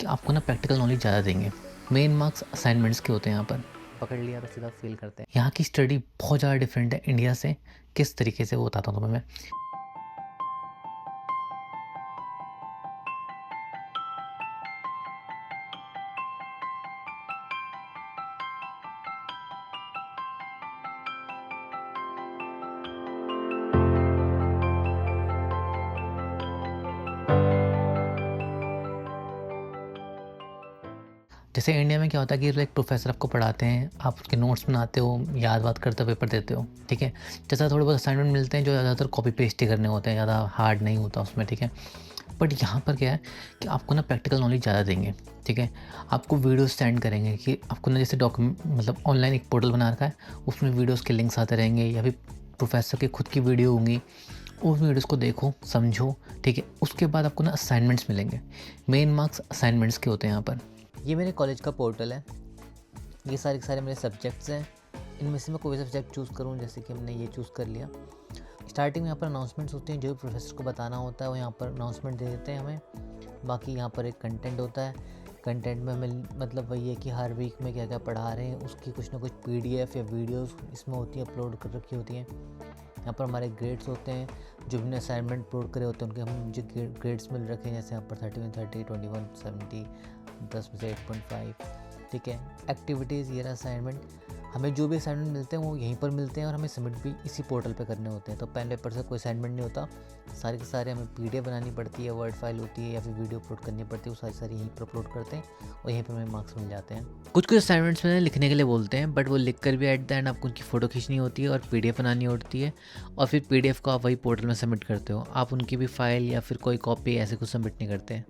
कि आपको ना प्रैक्टिकल नॉलेज ज़्यादा देंगे। मेन मार्क्स असाइनमेंट्स के होते हैं यहाँ पर। पकड़ लिया तो सीधा फेल करते हैं। यहाँ की स्टडी बहुत ज़्यादा डिफरेंट है इंडिया से। किस तरीके से वो बताता हूँ तुम्हें मैं। जैसे इंडिया में क्या होता है कि लाइक प्रोफेसर आपको पढ़ाते हैं, आप उसके नोट्स बनाते हो, याद वाद करते हो, पेपर देते हो, ठीक है। जैसा थोड़े बहुत असाइनमेंट मिलते हैं जो ज़्यादातर कॉपी पेस्ट ही करने होते हैं, ज़्यादा हार्ड नहीं होता उसमें, ठीक है। बट यहाँ पर क्या है कि आपको ना प्रैक्टिकल नॉलेज ज़्यादा देंगे, ठीक है। आपको वीडियोस सेंड करेंगे कि आपको ना जैसे डॉक्यूमेंट मतलब ऑनलाइन एक पोर्टल बना रखा है, उसमें वीडियोस के लिंक्स आते रहेंगे या फिर प्रोफेसर की खुद की वीडियो होंगी। उस वीडियोस को देखो, समझो, ठीक है। उसके बाद आपको ना असाइनमेंट्स मिलेंगे। मेन मार्क्स असाइनमेंट्स के होते हैं यहाँ पर। ये मेरे कॉलेज का पोर्टल है। ये सारे के सारे मेरे सब्जेक्ट्स हैं। इनमें से मैं कोई सब्जेक्ट चूज़ करूँ, जैसे कि हमने ये चूज़ कर लिया। स्टार्टिंग में यहाँ पर अनाउंसमेंट्स होती हैं, जो भी प्रोफेसर को बताना होता है वो यहाँ पर अनाउंसमेंट दे देते हैं हमें। बाकी यहाँ पर एक कंटेंट होता है। कंटेंट में हमें मतलब वही है कि हर वीक में क्या क्या पढ़ा रहे हैं उसकी कुछ ना कुछ पीडीएफ या वीडियोस इसमें होती है, अपलोड कर रखी होती हैं। यहाँ पर हमारे ग्रेड्स होते हैं, जो भी असाइनमेंट अपलोड करे होते हैं उनके हम मुझे ग्रेड्स मिल रखे हैं। जैसे यहाँ पर 31 30 21 70, 10 में से 8.5, ठीक है। एक्टिविटीज़, ये रहा असाइनमेंट। हमें जो भी असाइनमेंट मिलते हैं वो यहीं पर मिलते हैं और हमें सबमिट भी इसी पोर्टल पे करने होते हैं। तो पेन पेपर से कोई असाइनमेंट नहीं होता, सारे के सारे हमें पीडीएफ बनानी पड़ती है, वर्ड फाइल होती है या फिर वीडियो अपलोड करनी पड़ती है, वो सारी यहीं पर अपलोड करते हैं और यहीं पर हमें मार्क्स मिल जाते हैं। कुछ कुछ असाइनमेंट्स में लिखने के लिए बोलते हैं, बट वो लिख कर भी एट द एंड आपको उनकी फ़ोटो खींचनी होती है और पीडीएफ बनानी होती है और फिर पीडीएफ को आप वही पोर्टल में सबमिट करते हो। आप उनकी भी फाइल या फिर कोई कॉपी ऐसे कुछ सबमिट नहीं करते।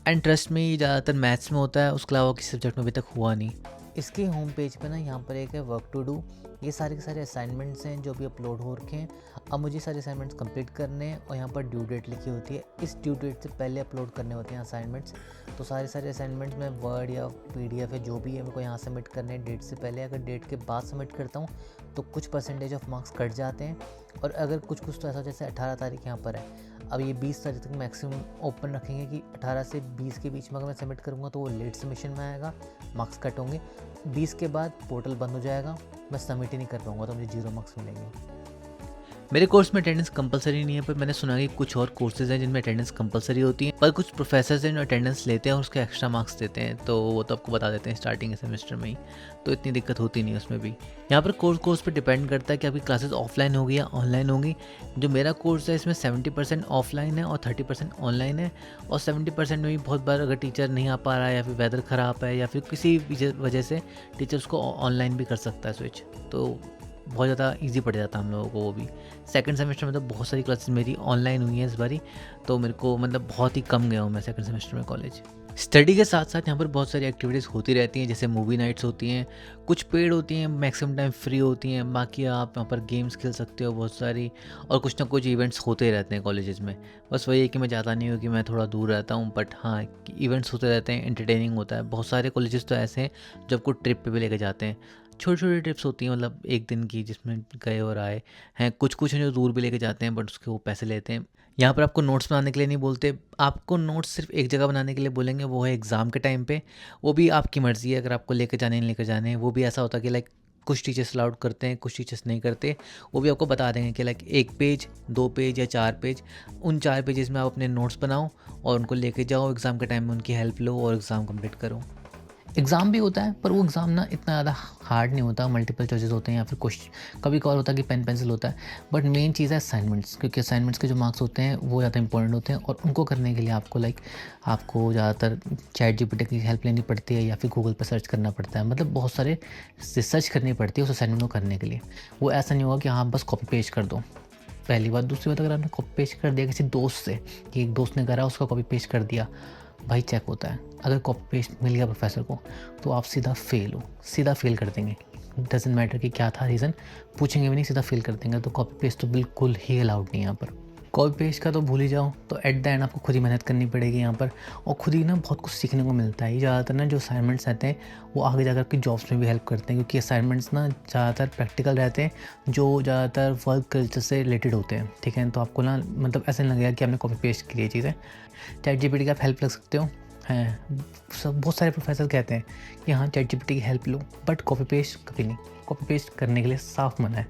एंड ट्रस्ट में ये ज़्यादातर मैथ्स में होता है, उसके अलावा किसी सब्जेक्ट में अभी तक हुआ नहीं। इसके होम पेज पे ना यहाँ पर एक है वर्क टू डू। ये सारे के सारे असाइनमेंट्स हैं जो भी अपलोड हो रखे हैं। अब मुझे सारे असाइनमेंट्स कंप्लीट करने हैं और यहाँ पर ड्यू डेट लिखी होती है। इस ड्यू डेट से पहले अपलोड करने होते हैं असाइनमेंट्स। तो सारे असाइनमेंट्स में वर्ड या पीडीएफ है जो भी है मेरे को यहाँ सबमिट करने हैं डेट से पहले। अगर डेट के बाद सबमिट करता हूँ तो कुछ परसेंटेज ऑफ मार्क्स कट जाते हैं। और अगर कुछ तो ऐसा, जैसे 18 तारीख यहाँ पर है, अब ये 20 तारीख तक मैक्सिमम ओपन रखेंगे कि 18 से 20 के बीच में अगर मैं सबमिट करूँगा तो वो लेट सबमिशन में आएगा, मार्क्स कट होंगे। 20 के बाद पोर्टल बंद हो जाएगा, मैं सबमिट ही नहीं कर पाऊँगा तो मुझे 0 मार्क्स मिलेंगे। मेरे कोर्स में अटेंडेंस कंपलसरी नहीं है, पर मैंने सुना कि कुछ और कोर्सेज हैं जिनमें अटेंडेंस कंपलसरी होती है, पर कुछ प्रोफेसर्स हैं जो अटेंडेंस लेते हैं और उसके एक्स्ट्रा मार्क्स देते हैं, तो वो तो आपको बता देते हैं स्टार्टिंग सेमेस्टर में ही, तो इतनी दिक्कत होती नहीं है उसमें भी। यहाँ पर कोर्स पर डिपेंड करता है कि आपकी क्लासेस ऑफलाइन होगी या ऑनलाइन होगी। जो मेरा कोर्स है इसमें 70% ऑफलाइन है और 30% ऑनलाइन है। और 70% में भी बहुत बार अगर टीचर नहीं आ पा रहा है या फिर वेदर ख़राब है या फिर किसी वजह से टीचर उसको ऑनलाइन भी कर सकता है स्विच, तो बहुत ज़्यादा इजी पड़ जाता है हम लोगों को वो भी। सेकंड सेमेस्टर में तो बहुत सारी क्लासेस मेरी ऑनलाइन हुई हैं इस बारी, तो मेरे को मतलब बहुत ही कम गया हूँ मैं सेकंड सेमेस्टर में कॉलेज। स्टडी के साथ साथ यहाँ पर बहुत सारी एक्टिविटीज़ होती रहती हैं, जैसे मूवी नाइट्स होती हैं, कुछ पेड होती हैं, मैक्सिमम टाइम फ्री होती हैं, बाकी आप यहाँ पर गेम्स खेल सकते हो बहुत सारी, और कुछ ना कुछ इवेंट्स होते रहते हैं कॉलेजेस में। बस वही है कि मैं ज़्यादा नहीं हूँ कि मैं थोड़ा दूर रहता हूँ, बट हाँ इवेंट्स होते रहते हैं, एंटरटेनिंग होता है। बहुत सारे कॉलेजेस तो ऐसे हैं जो आपको ट्रिप पे भी लेके जाते हैं। छोटी छोटी ट्रिप्स होती हैं, मतलब एक दिन की, जिसमें गए और आए हैं। कुछ हैं जो दूर भी लेके जाते हैं, बट उसके वो पैसे लेते हैं। यहाँ पर आपको नोट्स बनाने के लिए नहीं बोलते, आपको नोट्स सिर्फ एक जगह बनाने के लिए बोलेंगे, वो है एग्ज़ाम के टाइम पे। वो भी आपकी मर्ज़ी है, अगर आपको लेके जाने नहीं लेकर जाने। वो भी ऐसा होता है कि लाइक कुछ टीचर्स अलाउड करते हैं, कुछ टीचर्स नहीं करते। वो भी आपको बता देंगे कि लाइक 1 पेज, 2 पेज या 4 पेज, उन 4 पेजेस में आप अपने नोट्स बनाओ और उनको लेके जाओ, एग्ज़ाम के टाइम में उनकी हेल्प लो और एग्ज़ाम कंप्लीट करो। एग्ज़ाम भी होता है, पर वो एग्ज़ाम ना इतना ज़्यादा हार्ड नहीं होता, मल्टीपल चॉइसेस होते हैं या फिर कुछ कभी कभार होता है कि पेन पेंसिल होता है। बट मेन चीज़ है असाइनमेंट्स, क्योंकि असाइनमेंट्स के जो मार्क्स होते हैं वो ज़्यादा इंपॉर्टेंट होते हैं और उनको करने के लिए आपको ज़्यादातर चैट जीपीटी की हेल्प लेनी पड़ती है या फिर गूगल पर सर्च करना पड़ता है। मतलब बहुत सारे रिसर्च करनी पड़ती है उस असाइनमेंट को करने के लिए। वो ऐसा नहीं होगा कि हाँ बस कॉपी पेस्ट कर दो, पहली बात। दूसरी बात, अगर आपने कॉपी पेस्ट कर दिया किसी दोस्त से, कि एक दोस्त ने करा उसका कॉपी पेस्ट कर दिया, भाई चेक होता है। अगर कॉपी पेस्ट मिल गया प्रोफेसर को तो आप सीधा फेल हो, सीधा फेल कर देंगे। डजेंट मैटर कि क्या था रीज़न, पूछेंगे भी नहीं, सीधा फेल कर देंगे। तो कॉपी पेस्ट तो बिल्कुल ही अलाउड नहीं है यहाँ पर। कॉपी पेस्ट का तो भूल ही जाओ, तो एट द एंड आपको खुद ही मेहनत करनी पड़ेगी यहाँ पर। और खुद ही ना बहुत कुछ सीखने को मिलता है। ये ज़्यादातर ना जो असाइनमेंट्स रहते हैं वो आगे जाकर के जॉब्स में भी हेल्प करते हैं, क्योंकि असाइनमेंट्स ना ज़्यादातर प्रैक्टिकल रहते हैं, जो ज़्यादातर वर्क कल्चर से रिलेटेड होते हैं, ठीक है। तो आपको ना मतलब ऐसा नहीं लगेगा कि आपने कॉपी पेस्ट की ये चीज़ें। चैट जीपीटी की आप हेल्प लग सकते हो, हैं, सब बहुत सारे प्रोफेसर कहते हैं कि हाँ चैट जीपीटी की help low, but copy paste कभी नहीं। कॉपी पेस्ट करने के लिए साफ मना है।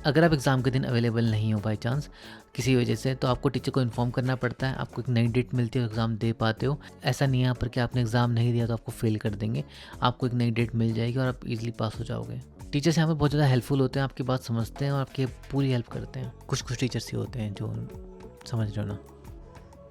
अगर आप एग्ज़ाम के दिन अवेलेबल नहीं हो बाई चांस किसी वजह से, तो आपको टीचर को इन्फॉर्म करना पड़ता है। आपको एक नई डेट मिलती है, एग्ज़ाम दे पाते हो। ऐसा नहीं है यहाँ पर कि आपने एग्ज़ाम नहीं दिया तो आपको फेल कर देंगे। आपको एक नई डेट मिल जाएगी और आप ईज़िली पास हो जाओगे। टीचर्स यहाँ पे बहुत ज़्यादा हेल्पफुल होते हैं, आपकी बात समझते हैं और आपकी पूरी हेल्प करते हैं। कुछ टीचर्स ही होते हैं जो, समझ रहे हो ना।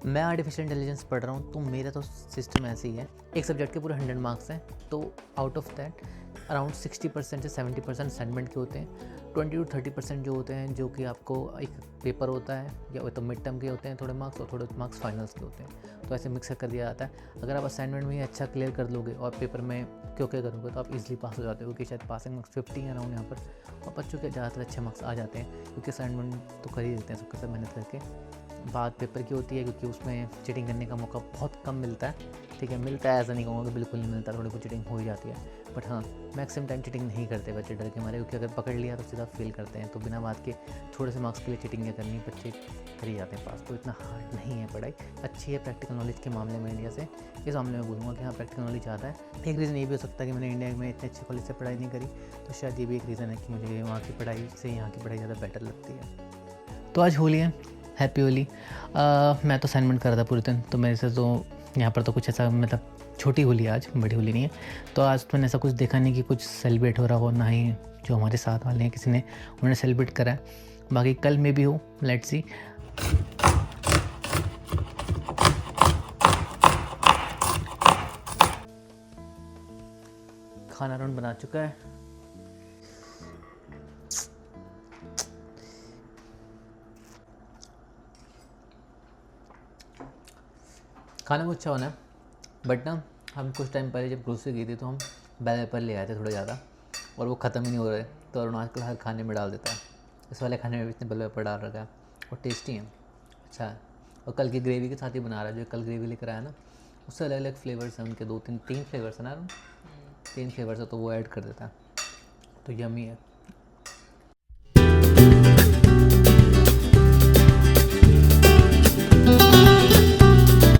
मैं आर्टिफिशियल इंटेलिजेंस पढ़ रहा हूँ, तो मेरा तो सिस्टम ऐसे ही है। एक सब्जेक्ट के पूरे 100 मार्क्स हैं, तो आउट ऑफ दैट अराउंड 60% से 70% असाइनमेंट के होते हैं। 20 to 30% जो होते हैं, जो कि आपको एक पेपर होता है या तो मिड टर्म के होते हैं थोड़े मार्क्स, और थोड़े मार्क्स फाइनल्स के होते हैं। तो ऐसे मिक्स कर दिया जाता है। अगर आप असाइनमेंट में अच्छा क्लियर कर लोगे और पेपर में क्यों करोगे, तो आप इजीली पास हो जाते हो, क्योंकि शायद पासिंग मार्क्स 50 हैं अराउंड यहाँ पर। और बच्चों के ज़्यादातर अच्छे मार्क्स आ जाते हैं, क्योंकि असाइनमेंट तो कर ही देते हैं सबके सब मेहनत करके। बात पेपर की होती है, क्योंकि उसमें चीटिंग करने का मौका बहुत कम मिलता है। ठीक है, मिलता है, ऐसा नहीं कहूँगा कि बिल्कुल नहीं मिलता, थोड़ी बहुत चीटिंग हो ही जाती है। बट हाँ, मैक्सिमम टाइम चीटिंग नहीं करते बच्चे डर के मारे, क्योंकि अगर पकड़ लिया तो सीधा फेल करते हैं। तो बिना बात के थोड़े से मार्क्स के लिए चीटिंग करनी, बच्चे कर ही जाते हैं पास। तो इतना हार्ड नहीं है पढ़ाई, अच्छी है प्रैक्टिकल नॉलेज के मामले में इंडिया से। इस मामले में बोलूँगा कि हाँ प्रैक्टिकल नॉलेज ज़्यादा है। एक रीज़न ये भी हो सकता है कि मैंने इंडिया में इतने अच्छे कॉलेज से पढ़ाई नहीं करी, तो शायद ये भी एक रीज़न है कि मुझे वहाँ की पढ़ाई से यहाँ की पढ़ाई ज़्यादा बेटर लगती है। तो आज होली है, हैप्पी होली। मैं तो असाइनमेंट कर रहा था पूरे दिन, तो मेरे से तो यहाँ पर तो कुछ ऐसा, मतलब छोटी होली है आज, बड़ी होली नहीं है। तो आज तो मैंने ऐसा कुछ देखा नहीं कि कुछ सेलिब्रेट हो रहा हो, ना ही जो हमारे साथ वाले हैं किसी ने उन्होंने सेलिब्रेट करा है। बाकी कल में भी हो, लेट्स सी। खाना राउंड बना चुका है। खाना कुछ अच्छा होना है, बट ना हम कुछ टाइम पहले जब ग्रोसरी गई थी तो हम बेल पेपर ले आए थे थोड़ा ज़्यादा, और वो ख़त्म ही नहीं हो रहे। तो अरुण आजकल हर खाने में डाल देता है। इस वाले खाने में भी इतने बेल पेपर डाल रखा है, और टेस्टी है, अच्छा है। और कल की ग्रेवी के साथ ही बना रहा है, जो कल ग्रेवी लेकर आया ना, उससे अलग अलग फ्लेवर्स हैं उनके, 2-3 फ्लेवर्स हैं ना, 3 फ्लेवर्स है, तो वो ऐड कर देता है, तो यमी है।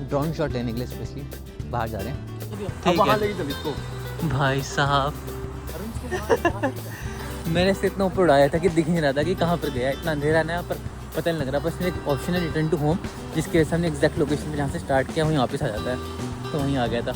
ड्रोन शॉट लेने के लिए स्पेशली बाहर जा रहे हैं। ठीक है इसको भाई साहब, मैंने इससे इतना ऊपर उड़ाया था कि दिख नहीं रहा था कि कहाँ पर गया। इतना अंधेरा ना, पर पता नहीं लग रहा। बस एक ऑप्शन है रिटर्न टू होम, जिसके वजह से हमने एग्जैक्ट लोकेशन पे जहाँ से स्टार्ट किया वहीं वापस आ जाता है, तो वहीं आ गया था।